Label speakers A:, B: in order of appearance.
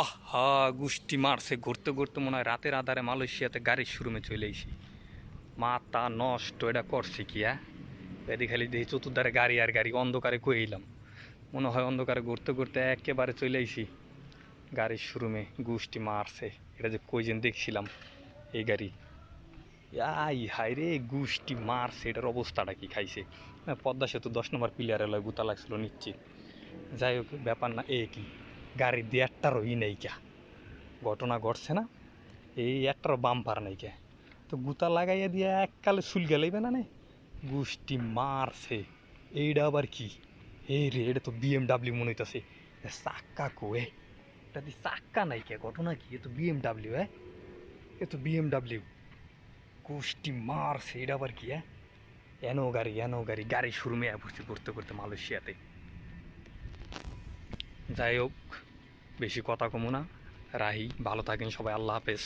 A: আহা, গুষ্টি মারছে ঘুরতে ঘুরতে মনে হয় রাতের আধারে মালয়েশিয়াতে গাড়ির শোরুমে চলে আইছি। মাথা নষ্ট, এটা করছে কি হ্যাঁ? এদিকে খালি দেখি চতুর্ধারে গাড়ি আর গাড়ি, অন্ধকারে কই এলাম। মনে হয় অন্ধকারে ঘুরতে ঘুরতে একেবারে চলে আইছি গাড়ির শোরুমে। গুষ্টি মারছে, এটা যে কই যেন দেখছিলাম এই গাড়ি। আই হাই রে, গুষ্টি মারছে, এটার অবস্থাটা কি খাইছে। পদ্মা সেতু 10 নম্বর পিলারে লয় গুতা লাগছিল নিশ্চিত। যাই হোক, ব্যাপার না। এ কি গাড়ি দিয়ে একটারও নেই কা, ঘটনা ঘটছে না, এই একটারও বাম্পার নাই কে, তো গুতা লাগাইয়া দিয়া এককালে চুল গেলাইবে না নে। গুষ্টি মারছে। এইটা আবার কি? এই রে, এটা তো বিএমডাব্লিউ মনে হইতাছে। চাক্কা কো এটা দি চাক্কা নাই কে, ঘটনা কি? এ তো বিএমডাব্লিউ, এ তো বিএমডাব্লিউ। গুষ্টি মারছে, এটা আবার কি? এনো গাড়ি, এনো গাড়ি, গাড়ি শোরুমে বসে ঘুরতে ঘুরতে মালয়েশিয়াতে। যাই হোক, বেশি কথা কমু না, রাহি। ভালো থাকেন সবাই, আল্লাহ হাফেজ।